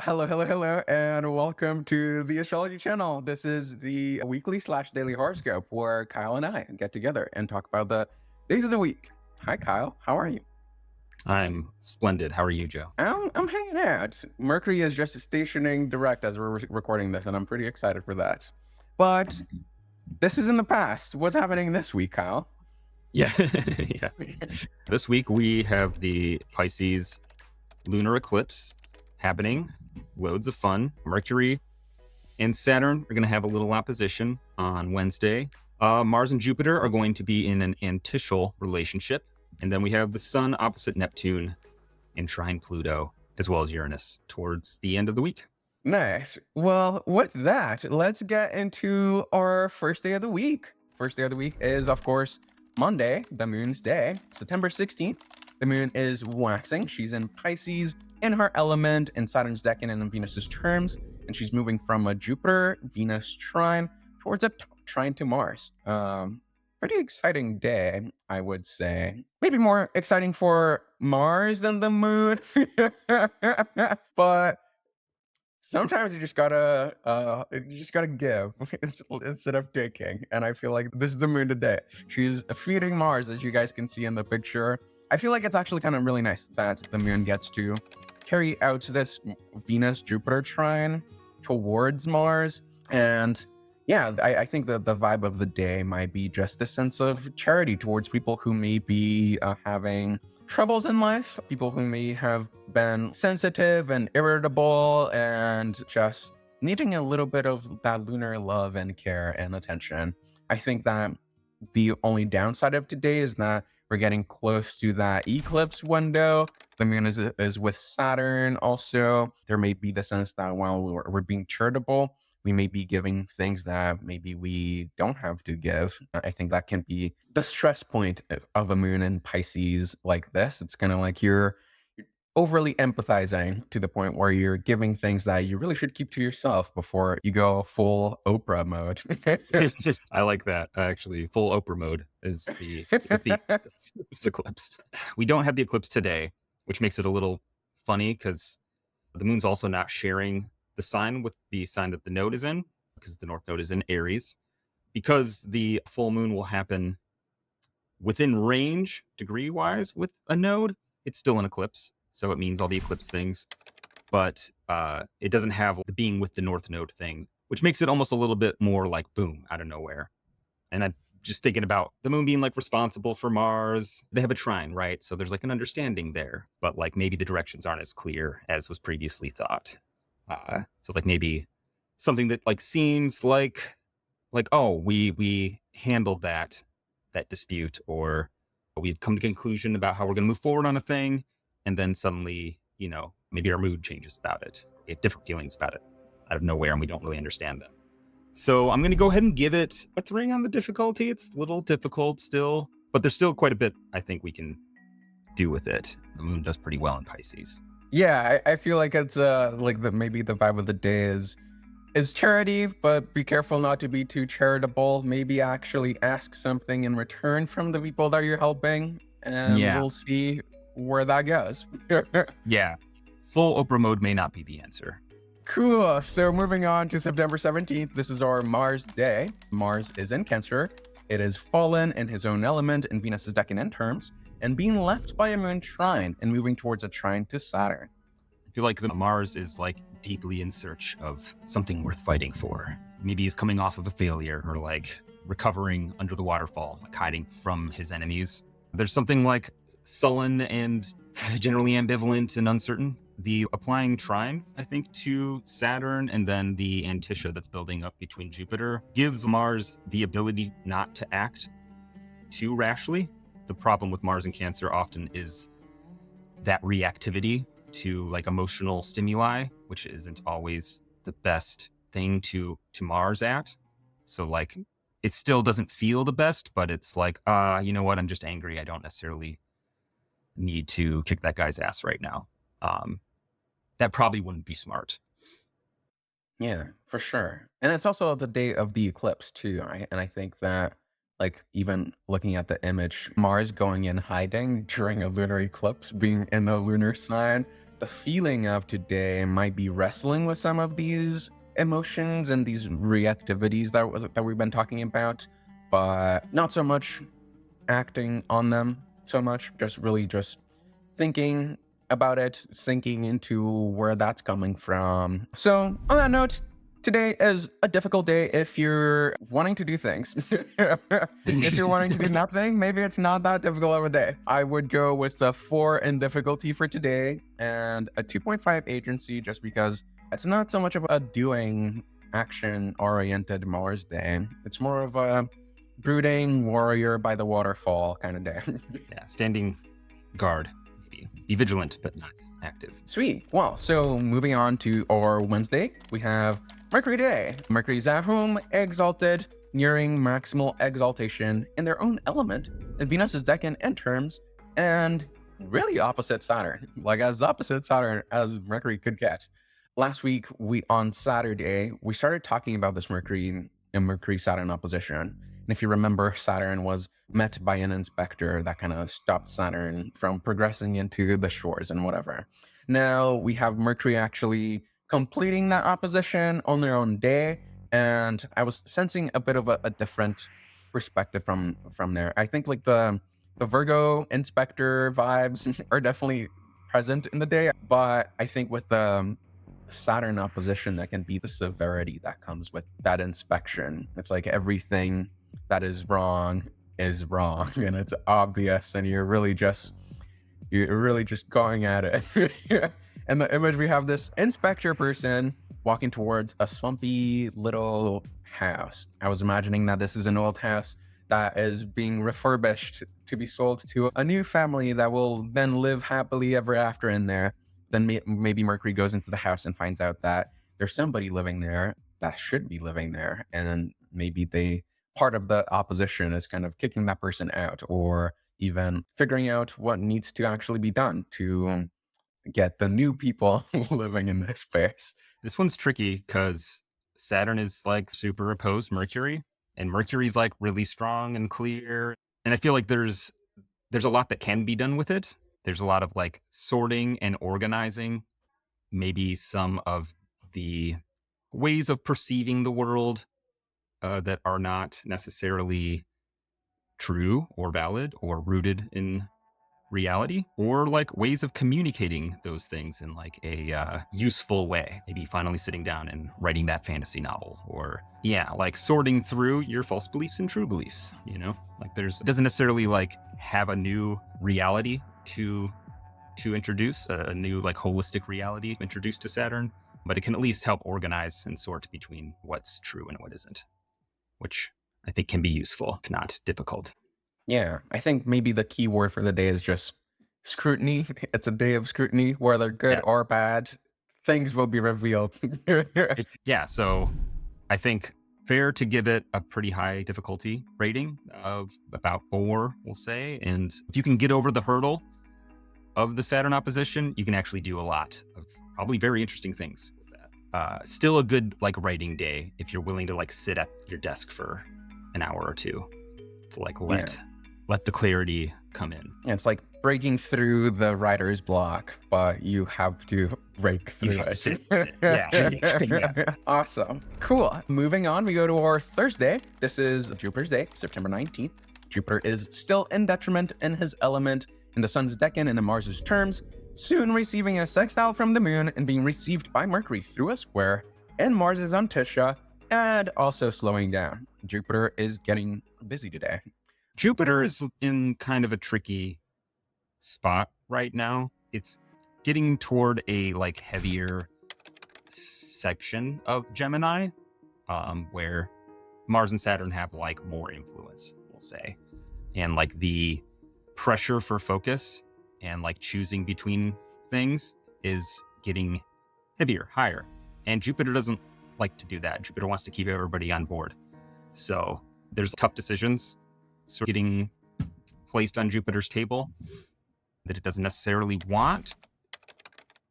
Hello, and welcome to the Astrology Channel. This is the weekly/daily horoscope where Kyle and I get together and talk about the days of the week. Hi, Kyle. How are you? I'm splendid. How are you, Joe? I'm hanging out. Mercury is just stationing direct as we're recording this, and I'm pretty excited for that. But this is in the past. What's happening this week, Kyle? Yeah. Yeah. This week we have the Pisces Lunar Eclipse happening. Loads of fun. Mercury and Saturn are going to have a little opposition on Wednesday. Mars and Jupiter are going to be in an antiscial relationship. And then we have the Sun opposite Neptune and trine Pluto, as well as Uranus towards the end of the week. Nice. Well, with that, let's get into our first day of the week. First day of the week is, of course, Monday, the moon's day, September 16th. The moon is waxing. She's in Pisces in her element in Saturn's decan and in Venus's terms. And she's moving from a Jupiter-Venus trine towards a trine to Mars. Pretty exciting day, I would say. Maybe more exciting for Mars than the moon. But sometimes you just gotta give instead of taking. And I feel like this is the moon today. She's feeding Mars, as you guys can see in the picture. I feel like it's actually kind of really nice that the moon gets to carry out this Venus Jupiter trine towards Mars. And yeah, I think that the vibe of the day might be just a sense of charity towards people who may be having troubles in life, people who may have been sensitive and irritable and just needing a little bit of that lunar love and care and attention. I think that the only downside of today is that we're getting close to that eclipse window. The moon is with Saturn also. There may be the sense that while we're being charitable, we may be giving things that maybe we don't have to give. I think that can be the stress point of a moon in Pisces like this. It's kind of like you're overly empathizing to the point where you're giving things that you really should keep to yourself before you go full Oprah mode. I like that. Actually, full Oprah mode is the if the it's eclipse. We don't have the eclipse today, which makes it a little funny because the moon's also not sharing the sign with the sign that the node is in, because the north node is in Aries. Because the full moon will happen within range degree wise with a node, it's still an eclipse. So it means all the eclipse things, but it doesn't have the being with the north node thing, which makes it almost a little bit more like boom out of nowhere. And I'm just thinking about the moon being like responsible for Mars. They have a trine, right? So there's like an understanding there, but like maybe the directions aren't as clear as was previously thought. So like maybe something that like seems like oh, we handled that dispute, or we'd come to conclusion about how we're going to move forward on a thing, and then suddenly, maybe our mood changes about it. We have different feelings about it out of nowhere, and we don't really understand them. So I'm going to go ahead and give it a 3 on the difficulty. It's a little difficult still, but there's still quite a bit I think we can do with it. The moon does pretty well in Pisces. Yeah, I feel like it's like maybe the vibe of the day is charity, but be careful not to be too charitable. Maybe actually ask something in return from the people that you're helping, and Yeah. we'll see where that goes. Yeah. Full Oprah mode may not be the answer. Cool. So moving on to September 17th, this is our Mars day. Mars is in Cancer. It is fallen in his own element in Venus's decan and terms, and being left by a moon trine and moving towards a trine to Saturn. I feel like the Mars is like deeply in search of something worth fighting for. Maybe he's coming off of a failure, or like recovering under the waterfall, like hiding from his enemies. There's something like sullen and generally ambivalent and uncertain. The applying trine, I think, to Saturn, and then the antiscia that's building up between Jupiter, gives Mars the ability not to act too rashly. The problem with Mars and Cancer often is that reactivity to like emotional stimuli, which isn't always the best thing to Mars at. So like it still doesn't feel the best, but it's like, you know what? I'm just angry. I don't necessarily need to kick that guy's ass right now. That probably wouldn't be smart. Yeah, for sure. And it's also the day of the eclipse too, right? And I think that like even looking at the image, Mars going in hiding during a lunar eclipse, being in a lunar sign, the feeling of today might be wrestling with some of these emotions and these reactivities that we've been talking about, but not so much acting on them so much, just really just thinking about it, sinking into where that's coming from. So, on that note, today is a difficult day if you're wanting to do things. If you're wanting to do nothing, maybe it's not that difficult of a day. I would go with a 4 in difficulty for today and a 2.5 agency, just because it's not so much of a doing, action oriented Mars day. It's more of a brooding warrior by the waterfall kind of day. Yeah, standing guard. Be vigilant, but not active. Sweet. Well, so moving on to our Wednesday, we have Mercury Day. Mercury's at home, exalted, nearing maximal exaltation in their own element, and Venus is decan in terms, and really opposite Saturn, like as opposite Saturn as Mercury could get. Last week, on Saturday, we started talking about this Mercury and Mercury-Saturn opposition. And if you remember, Saturn was met by an inspector that kind of stopped Saturn from progressing into the shores and whatever. Now we have Mercury actually completing that opposition on their own day, and I was sensing a bit of a different perspective from there. I think like the Virgo inspector vibes are definitely present in the day, but I think with the Saturn opposition, that can be the severity that comes with that inspection. It's like everything that is wrong, and it's obvious, and you're really just going at it. And the image, we have this inspector person walking towards a swampy little house. I was imagining that this is an old house that is being refurbished to be sold to a new family that will then live happily ever after in there. Then maybe Mercury goes into the house and finds out that there's somebody living there that should be living there, and then maybe part of the opposition is kind of kicking that person out, or even figuring out what needs to actually be done to get the new people living in this space. This one's tricky because Saturn is like super opposed Mercury, and Mercury's like really strong and clear. And I feel like there's a lot that can be done with it. There's a lot of like sorting and organizing, maybe some of the ways of perceiving the world that are not necessarily true or valid or rooted in reality, or like ways of communicating those things in like a useful way. Maybe finally sitting down and writing that fantasy novel, or like sorting through your false beliefs and true beliefs. Like it doesn't necessarily like have a new reality to introduce, a new like holistic reality introduced to Saturn, but it can at least help organize and sort between what's true and what isn't, which I think can be useful, if not difficult. Yeah, I think maybe the key word for the day is just scrutiny. It's a day of scrutiny, whether good or bad. Things will be revealed. So I think fair to give it a pretty high difficulty rating of about 4, we'll say. And if you can get over the hurdle of the Saturn opposition, you can actually do a lot of probably very interesting things with that. Still a good like writing day if you're willing to like sit at your desk for an hour or two to like let the clarity come in. It's like breaking through the writer's block, but you have to break through it. Yeah. Awesome. Cool. Moving on, we go to our Thursday. This is Jupiter's day, September 19th. Jupiter is still in detriment in his element, in the sun's decan and in Mars's terms, soon receiving a sextile from the moon and being received by Mercury through a square in Mars's antiscial, and also slowing down. Jupiter is getting busy today. Jupiter is in kind of a tricky spot right now. It's getting toward a like heavier section of Gemini, where Mars and Saturn have like more influence, we'll say. And like the pressure for focus and like choosing between things is getting heavier, higher. And Jupiter doesn't like to do that. Jupiter wants to keep everybody on board. So there's tough decisions sort of getting placed on Jupiter's table that it doesn't necessarily want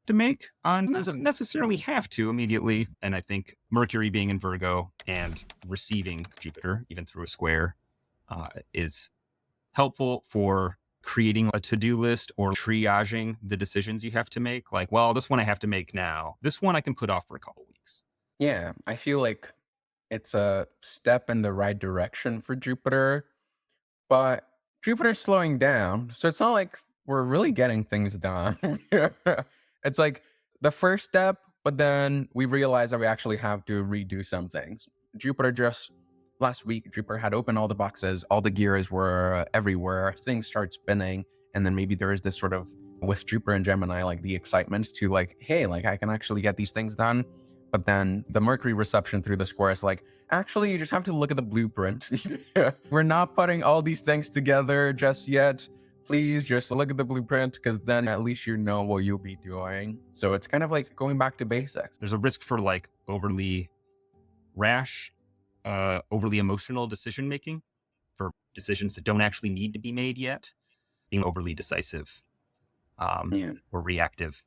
to make, doesn't necessarily have to immediately. And I think Mercury being in Virgo and receiving Jupiter, even through a square, is helpful for creating a to-do list or triaging the decisions you have to make. Like, well, this one I have to make now. This one I can put off for a couple weeks. Yeah, I feel like it's a step in the right direction for Jupiter, but Jupiter's slowing down, so it's not like we're really getting things done. It's like the first step, but then we realize that we actually have to redo some things. Jupiter just last week, Jupiter had opened all the boxes, all the gears were everywhere, things start spinning, and then maybe there is this sort of with Jupiter and Gemini, like the excitement to like, hey, like I can actually get these things done. But then the Mercury reception through the square is like, actually, you just have to look at the blueprint. We're not putting all these things together just yet. Please just look at the blueprint because then at least you know what you'll be doing. So it's kind of like going back to basics. There's a risk for like overly rash, overly emotional decision making for decisions that don't actually need to be made yet, being overly decisive Yeah. or reactive.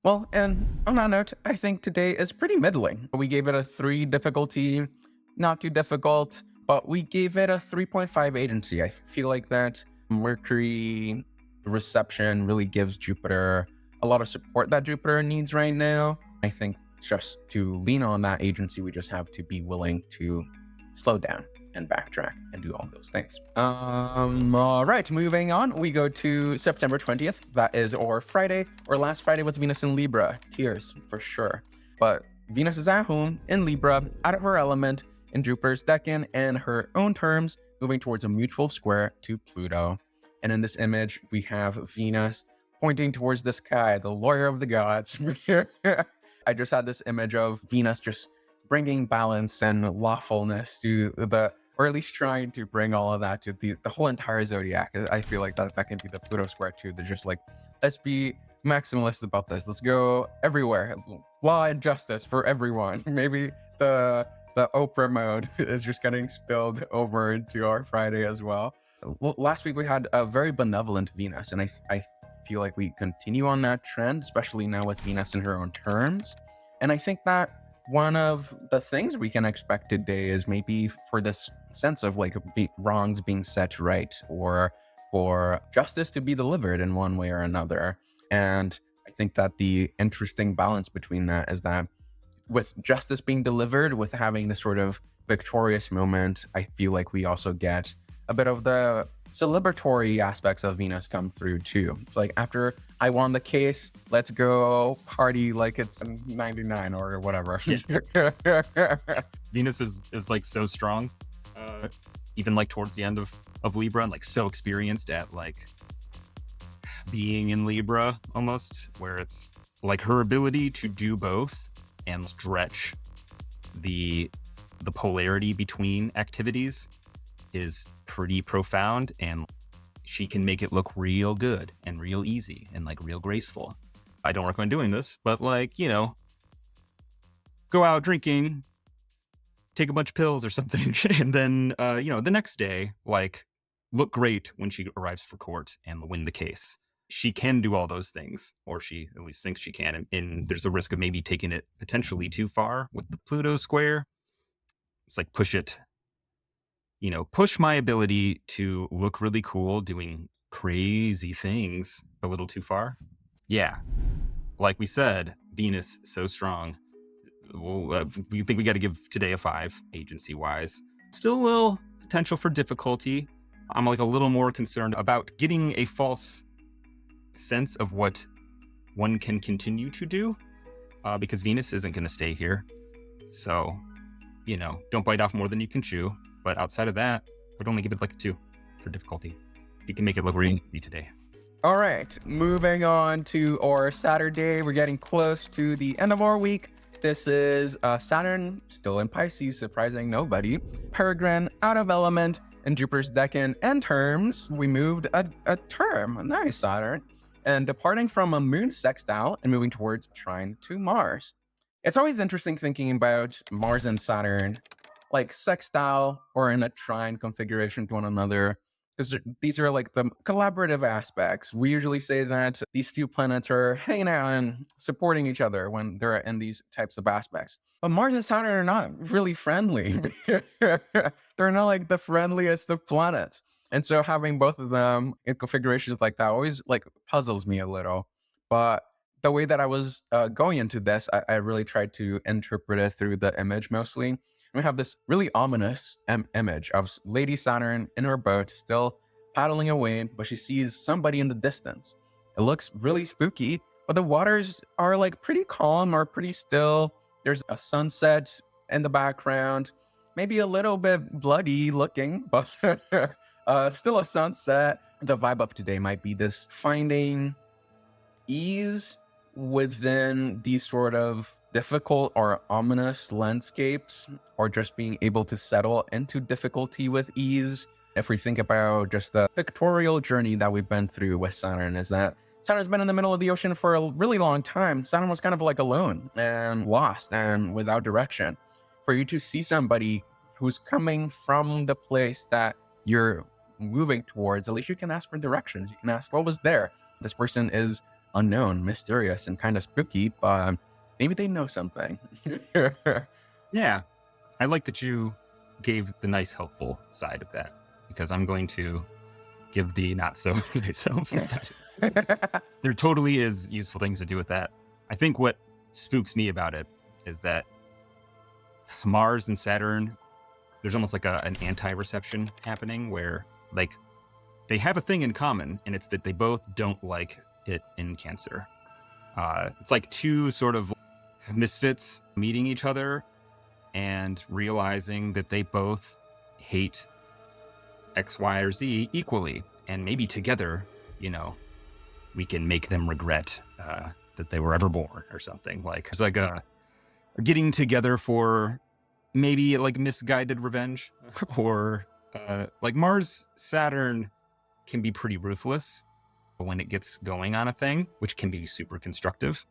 Well, and on that note, I think today is pretty middling. We gave it a 3 difficulty, not too difficult, but we gave it a 3.5 agency. I feel like that Mercury reception really gives Jupiter a lot of support that Jupiter needs right now. I think just to lean on that agency, we just have to be willing to slow down and backtrack and do all those things. All right, moving on. We go to September 20th. That is our Friday, or last Friday with Venus in Libra. Tears, for sure. But Venus is at home in Libra, out of her element, in Jupiter's decan and her own terms, moving towards a mutual square to Pluto. And in this image, we have Venus pointing towards the sky, the lawyer of the gods. I just had this image of Venus just bringing balance and lawfulness to the, or at least trying to bring all of that to the whole entire zodiac. I feel like that can be the Pluto square too. They're just like, let's be maximalist about this. Let's go everywhere. Law and justice for everyone. Maybe the Oprah mode is just getting spilled over into our Friday as well. Last week we had a very benevolent Venus, and I feel like we continue on that trend, especially now with Venus in her own terms. And I think that one of the things we can expect today is maybe for this sense of like wrongs being set right, or for justice to be delivered in one way or another. And I think that the interesting balance between that is that with justice being delivered, with having this sort of victorious moment, I feel like we also get a bit of the celebratory aspects of Venus come through too. It's like, after I won the case, let's go party like it's 99 or whatever. Yeah. Venus is like so strong, even like towards the end of Libra, and like so experienced at like being in Libra almost, where it's like her ability to do both and stretch the polarity between activities is pretty profound, and she can make it look real good and real easy and like real graceful. I don't recommend doing this, but like, you know, go out drinking, take a bunch of pills or something, and then, you know, the next day, like, look great when she arrives for court and win the case. She can do all those things, or she at least thinks she can. And there's a risk of maybe taking it potentially too far with the Pluto square. It's like push it, you know, push my ability to look really cool doing crazy things a little too far. Yeah. Like we said, Venus so strong. Well, we think we got to give today a 5 agency wise. Still a little potential for difficulty. I'm like a little more concerned about getting a false sense of what one can continue to do, because Venus isn't going to stay here. So, you know, don't bite off more than you can chew. But outside of that, I'd only give it like a 2 for difficulty. You can make it look really easy today. All right, moving on to our Saturday. We're getting close to the end of our week. This is Saturn still in Pisces, surprising nobody. Peregrine out of element in Jupiter's decan and terms. We moved a term. Nice, Saturn. And departing from a moon sextile and moving towards trine to Mars. It's always interesting thinking about Mars and Saturn like sextile or in a trine configuration to one another, because these are like the collaborative aspects. We usually say that these two planets are hanging out and supporting each other when they're in these types of aspects. But Mars and Saturn are not really friendly. They're not like the friendliest of planets. And so having both of them in configurations like that always like puzzles me a little. But the way that I was going into this, I really tried to interpret it through the image mostly. We have this really ominous image of Lady Saturn in her boat, still paddling away, but she sees somebody in the distance. It looks really spooky, but the waters are like pretty calm or pretty still. There's a sunset in the background, maybe a little bit bloody looking, but still a sunset. The vibe of today might be this finding ease within these sort of difficult or ominous landscapes, or just being able to settle into difficulty with ease. If we think about just the pictorial journey that we've been through with Saturn, is that Saturn's been in the middle of the ocean for a really long time. Saturn was kind of like alone and lost and without direction. For you to see somebody who's coming from the place that you're moving towards, at least you can ask for directions. You can ask, what was there? This person is unknown, mysterious, and kind of spooky, but maybe they know something. Yeah, I like that you gave the nice, helpful side of that, because I'm going to give the not so nice, helpful side. There totally is useful things to do with that. I think what spooks me about it is that Mars and Saturn, there's almost like an anti-reception happening where like they have a thing in common, and it's that they both don't like it in Cancer. It's like two sort of misfits meeting each other and realizing that they both hate X, Y, or Z equally. And maybe together, we can make them regret that they were ever born or something. Like it's like getting together for maybe like misguided revenge or like Mars, Saturn can be pretty ruthless when it gets going on a thing, which can be super constructive.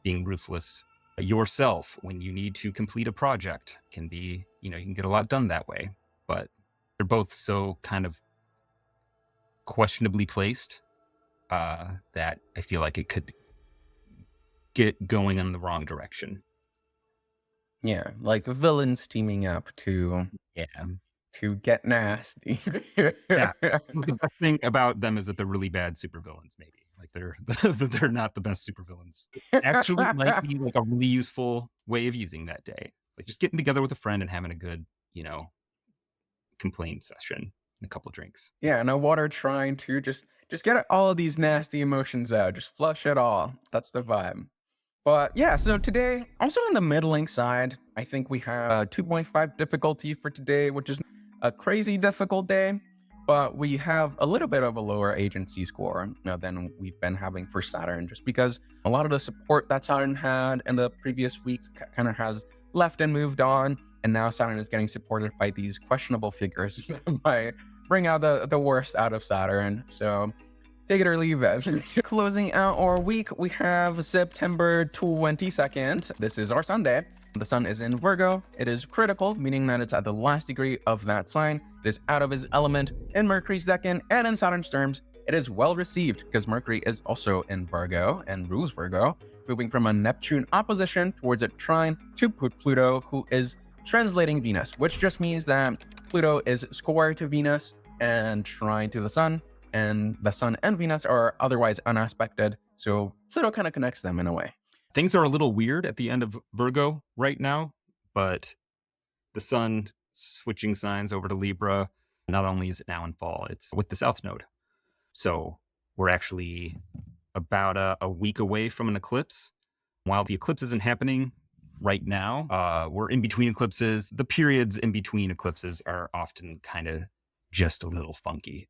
Being ruthless yourself when you need to complete a project can be, you can get a lot done that way. But they're both so kind of questionably placed that I feel like it could get going in the wrong direction. Yeah, like villains teaming up Yeah. to get nasty. Yeah. The best thing about them is that they're really bad supervillains, maybe. Like they're not the best supervillains. Actually might be like a really useful way of using that day. It's like just getting together with a friend and having a good, complaint session and a couple of drinks. Yeah, no water trying to just get all of these nasty emotions out. Just flush it all. That's the vibe. But yeah, so today, also on the middling side, I think we have a 2.5 difficulty for today, which is a crazy difficult day, but we have a little bit of a lower agency score than we've been having for Saturn, just because a lot of the support that Saturn had in the previous weeks kind of has left and moved on, and now Saturn is getting supported by these questionable figures that might bring out the worst out of Saturn. So take it or leave it. Closing out our week, we have September 22nd. This is our Sunday. The sun is in Virgo. It is critical, meaning that it's at the last degree of that sign. It is out of his element in Mercury's decan and in Saturn's terms. It is well received because Mercury is also in Virgo and rules Virgo, moving from a Neptune opposition towards a trine to Pluto, who is translating Venus, which just means that Pluto is square to Venus and trine to the sun, and the sun and Venus are otherwise unaspected. So Pluto kind of connects them in a way. Things are a little weird at the end of Virgo right now, but the sun switching signs over to Libra, not only is it now in fall, it's with the South Node. So we're actually about a week away from an eclipse. While the eclipse isn't happening right now, we're in between eclipses. The periods in between eclipses are often kind of just a little funky.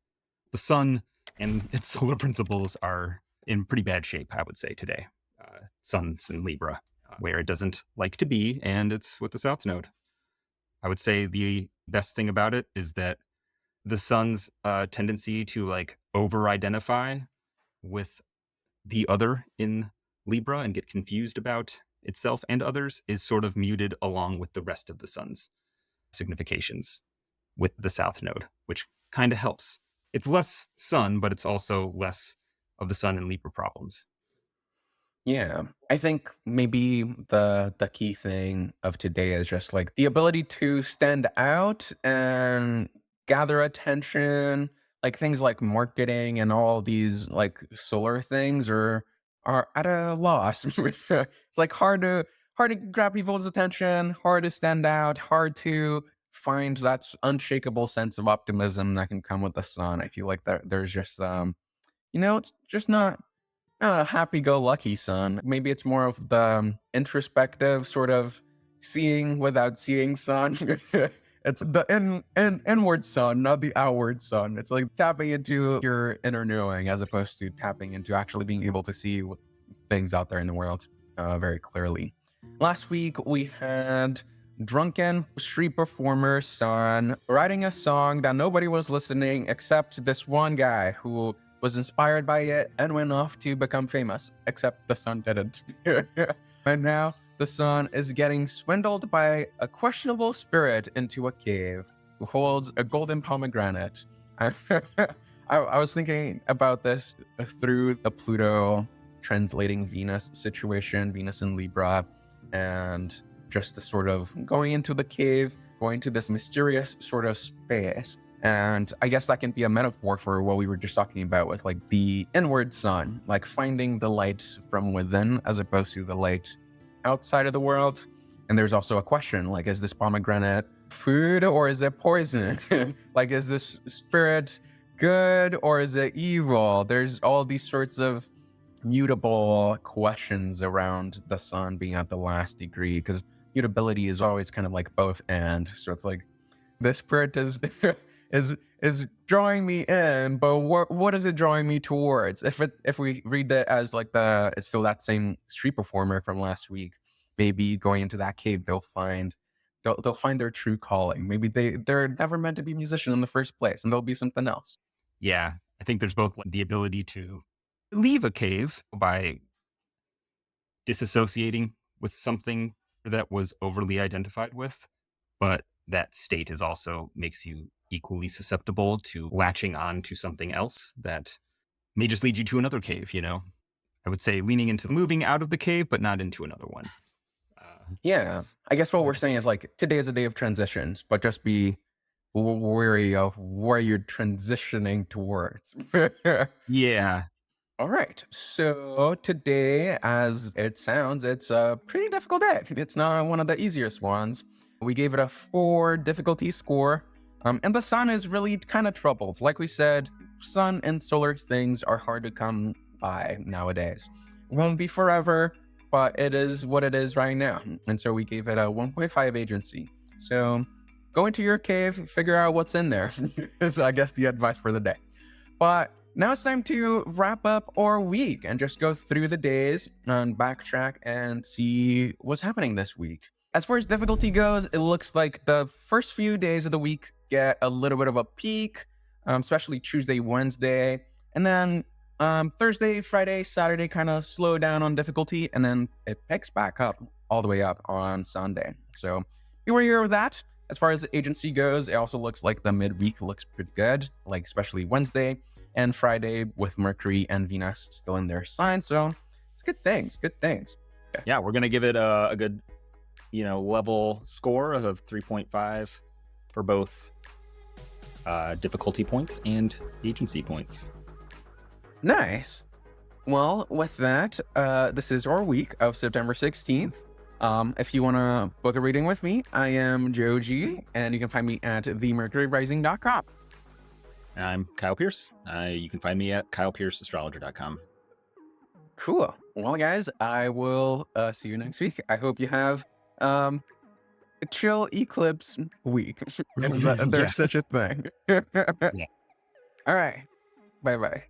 The sun and its solar principles are in pretty bad shape, I would say, today. Sun's in Libra, where it doesn't like to be, and it's with the South Node. I would say the best thing about it is that the sun's tendency to like over-identify with the other in Libra and get confused about itself and others is sort of muted along with the rest of the sun's significations with the South Node, which kind of helps. It's less sun, but it's also less of the sun and Libra problems. Yeah, I think maybe the key thing of today is just like the ability to stand out and gather attention, like things like marketing and all these like solar things are at a loss. It's like hard to grab people's attention, hard to stand out, hard to find that unshakable sense of optimism that can come with the sun. I feel like there's just it's just not a happy-go-lucky sun. Maybe it's more of the introspective sort of seeing without seeing sun. It's the inward sun, not the outward sun. It's like tapping into your inner knowing as opposed to tapping into actually being able to see things out there in the world very clearly. Last week we had drunken street performer Sun writing a song that nobody was listening except this one guy who was inspired by it and went off to become famous, except the Sun didn't. And now the Sun is getting swindled by a questionable spirit into a cave who holds a golden pomegranate. I was thinking about this through the Pluto translating Venus situation, Venus in Libra, and just the sort of going into the cave, going to this mysterious sort of space. And I guess that can be a metaphor for what we were just talking about with like the inward sun, like finding the light from within as opposed to the light outside of the world. And there's also a question like, is this pomegranate food or is it poison? Like, is this spirit good or is it evil? There's all these sorts of mutable questions around the sun being at the last degree, because mutability is always kind of like both and. So it's like the spirit is is drawing me in, but what is it drawing me towards? If we read that as like it's still that same street performer from last week, maybe going into that cave they'll find their true calling. Maybe they're never meant to be a musician in the first place, and there'll be something else. Yeah, I think there's both the ability to leave a cave by disassociating with something that was overly identified with, but that state is also makes you equally susceptible to latching on to something else that may just lead you to another cave, I would say leaning into moving out of the cave, but not into another one. Yeah, I guess what we're saying is like today is a day of transitions, but just be wary of where you're transitioning towards. Yeah. All right. So today, as it sounds, it's a pretty difficult day. It's not one of the easiest ones. We gave it a 4 difficulty score. And the sun is really kind of troubled. Like we said, sun and solar things are hard to come by nowadays. It won't be forever, but it is what it is right now. And so we gave it a 1.5 agency. So go into your cave, figure out what's in there. Is I guess the advice for the day. But now it's time to wrap up our week and just go through the days and backtrack and see what's happening this week. As far as difficulty goes, it looks like the first few days of the week get a little bit of a peak, especially Tuesday, Wednesday. And then Thursday, Friday, Saturday kind of slow down on difficulty, and then it picks back up all the way up on Sunday. So you were here with that. As far as the agency goes, it also looks like the midweek looks pretty good, like especially Wednesday and Friday with Mercury and Venus still in their sign. So it's good things. Yeah, we're going to give it a good, level score of 3.5 for both difficulty points and agency points. Nice. Well, with that, this is our week of September 16th. If you want to book a reading with me, I am Joji, and you can find me at themercuryrising.com. I'm Kyle Pierce. You can find me at kylepierceastrologer.com. Cool. Well, guys, I will see you next week. I hope you have a chill eclipse week. If there's such a thing. Yeah. All right. Bye-bye.